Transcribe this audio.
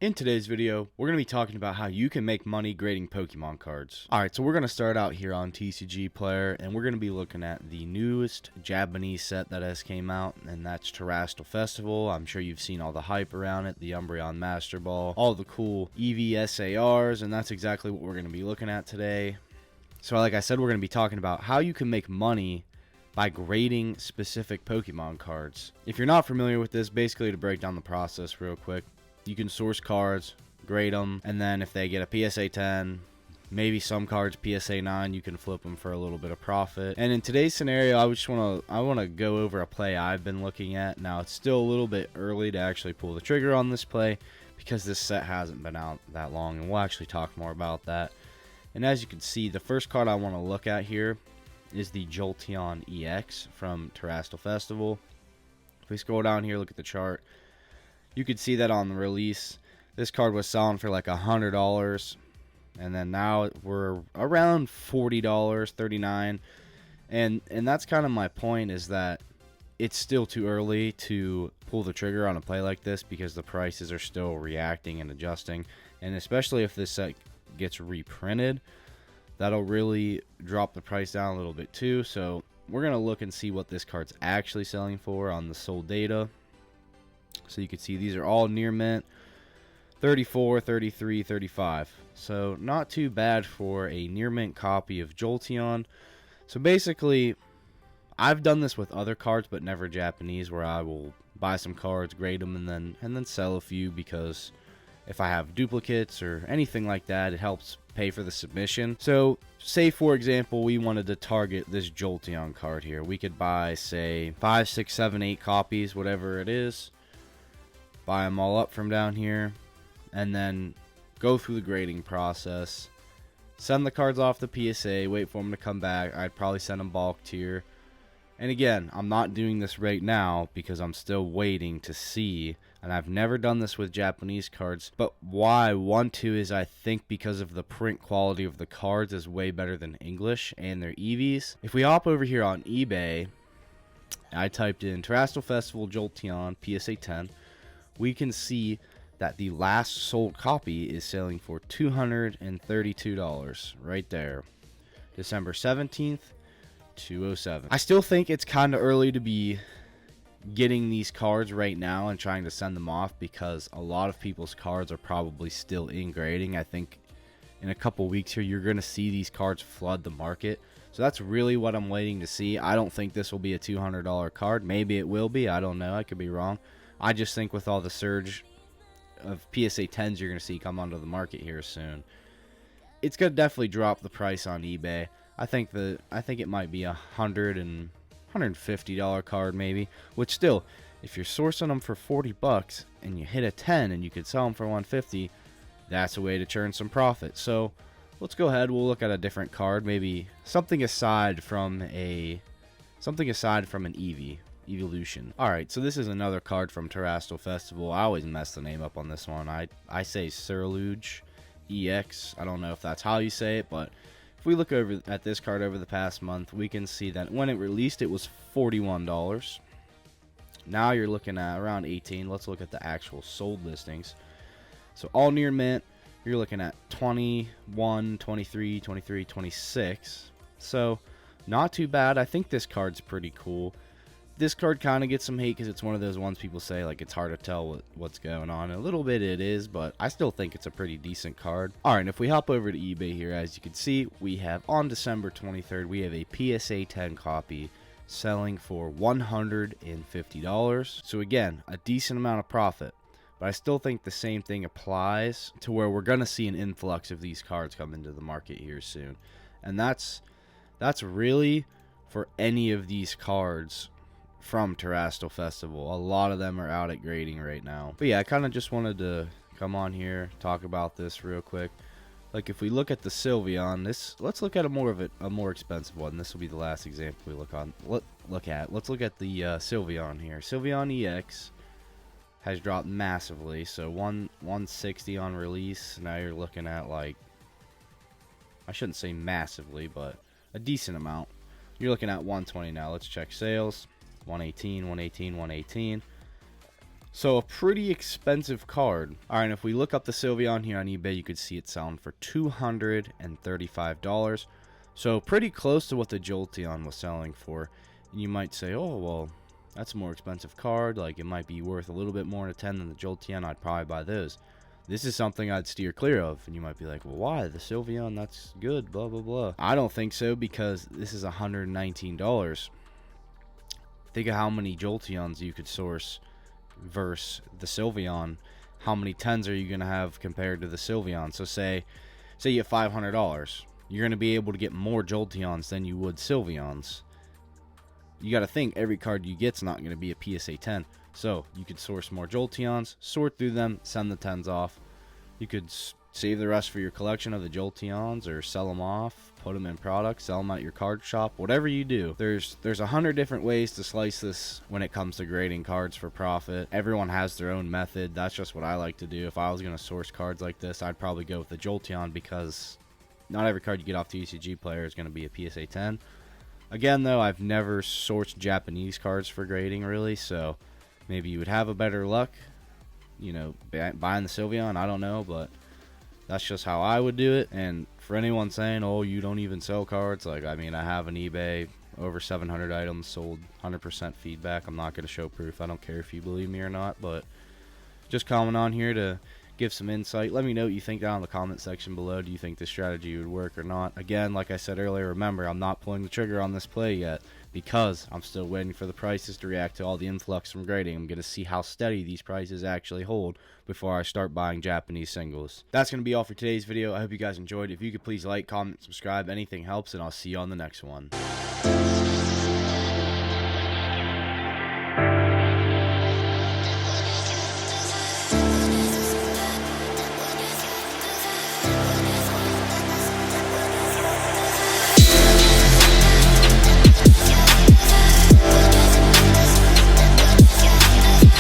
In today's video, we're going to be talking about how you can make money grading Pokemon cards. Alright, so we're going to start out here on TCG Player, and we're going to be looking at the newest Japanese set that has came out, and that's Terastal Festival. I'm sure you've seen all the hype around it, the Umbreon Master Ball, all the cool EVSARs, and that's exactly what we're going to be looking at today. So like I said, we're going to be talking about how you can make money by grading specific Pokemon cards. If you're not familiar with this, basically to break down the process real quick, you can source cards, grade them, and then if they get a PSA 10, maybe some cards PSA 9, you can flip them for a little bit of profit. And in today's scenario, I want to go over a play I've been looking at. Now it's still a little bit early to actually pull the trigger on this play because this set hasn't been out that long, and we'll actually talk more about that. And as you can see, the first card I want to look at here is the Jolteon EX from Terastal Festival. If we scroll down here, look at the chart, you could see that on the release, this card was selling for like $100, and then now we're around $40, $39, and that's kind of my point, is that it's still too early to pull the trigger on a play like this because the prices are still reacting and adjusting, and especially if this set gets reprinted, that'll really drop the price down a little bit too. So we're gonna look and see what this card's actually selling for on the sold data. So you can see these are all near mint, 34, 33, 35. So not too bad for a near mint copy of Jolteon. So basically, I've done this with other cards, but never Japanese, where I will buy some cards, grade them, and then sell a few, because if I have duplicates or anything like that, it helps pay for the submission. So say for example we wanted to target this Jolteon card here, we could buy say 5, 6, 7, 8 copies, whatever it is. Buy them all up from down here, and then go through the grading process, send the cards off the PSA, wait for them to come back. I'd probably send them bulk tier. And again, I'm not doing this right now because I'm still waiting to see, and I've never done this with Japanese cards. But why I want to is I think because of the print quality of the cards is way better than English and their EVs. If we hop over here on eBay, I typed in Terastal Festival Jolteon PSA 10, we can see that the last sold copy is selling for $232 right there. December 17th, 207. I still think it's kind of early to be getting these cards right now and trying to send them off, because a lot of people's cards are probably still in grading. I think in a couple weeks here you're going to see these cards flood the market. So that's really what I'm waiting to see. I don't think this will be a $200 card. Maybe it will be. I don't know. I could be wrong. I just think with all the surge of PSA 10s you're going to see come onto the market here soon, it's going to definitely drop the price on eBay. I think it might be $150 card maybe, which still, if you're sourcing them for $40 and you hit a 10 and you could sell them for $150, that's a way to churn some profit. So let's go ahead, we'll look at a different card, maybe something aside from an Evolution. Alright, so this is another card from Terastal Festival. I always mess the name up on this one. I say Ceruledge EX. I don't know if that's how you say it, but if we look over at this card over the past month, we can see that when it released, it was $41. Now you're looking at around $18. Let's look at the actual sold listings. So all near mint, you're looking at 21, 23, 23, 26. So not too bad. I think this card's pretty cool. This card kind of gets some hate because it's one of those ones people say like it's hard to tell what's going on. A little bit it is, but I still think it's a pretty decent card. Alright, if we hop over to eBay here, as you can see, we have on December 23rd, we have a PSA 10 copy selling for $150. So again, a decent amount of profit. But I still think the same thing applies to where we're going to see an influx of these cards come into the market here soon. And that's really for any of these cards from Terastal Festival. A lot of them are out at grading right now. But yeah, I kind of just wanted to come on here, talk about this real quick. Like if we look at the Sylveon, let's look at a more expensive one. This will be the last example we look at. Let's look at the Sylveon here. Sylveon EX has dropped massively. So 160 on release. Now you're looking at, like, I shouldn't say massively, but a decent amount. You're looking at 120 now. Let's check sales. 118, 118, 118. So a pretty expensive card. Alright, and if we look up the Sylveon here on eBay, you could see it selling for $235. So pretty close to what the Jolteon was selling for. And you might say, oh, well, that's a more expensive card. Like, it might be worth a little bit more in a 10 than the Jolteon. I'd probably buy those. This is something I'd steer clear of. And you might be like, well, why? The Sylveon, that's good, blah, blah, blah. I don't think so, because this is $119. Think of how many Jolteons you could source versus the Sylveon. How many 10s are you going to have compared to the Sylveon? So say you have $500. You're going to be able to get more Jolteons than you would Sylveons. You got to think every card you get's not going to be a PSA 10. So you could source more Jolteons, sort through them, send the 10s off. You could save the rest for your collection of the Jolteons, or sell them off, put them in products, sell them at your card shop. Whatever you do, there's 100 different ways to slice this when it comes to grading cards for profit. Everyone has their own method. That's just what I like to do. If I was going to source cards like this, I'd probably go with the Jolteon, because not every card you get off TCG Player is going to be a PSA 10. Again, though, I've never sourced Japanese cards for grading, really, so maybe you would have a better luck, you know, buying the Sylveon. I don't know, but that's just how I would do it. And for anyone saying, oh, you don't even sell cards, like, I mean, I have an eBay, over 700 items sold, 100% feedback. I'm not going to show proof. I don't care if you believe me or not, but just comment on here to give some insight. Let me know what you think down in the comment section below. Do you think this strategy would work or not? Again, like I said earlier, remember, I'm not pulling the trigger on this play yet, because I'm still waiting for the prices to react to all the influx from grading. I'm going to see how steady these prices actually hold before I start buying Japanese singles. That's going to be all for today's video. I hope you guys enjoyed. If you could please like, comment, subscribe, anything helps, and I'll see you on the next one.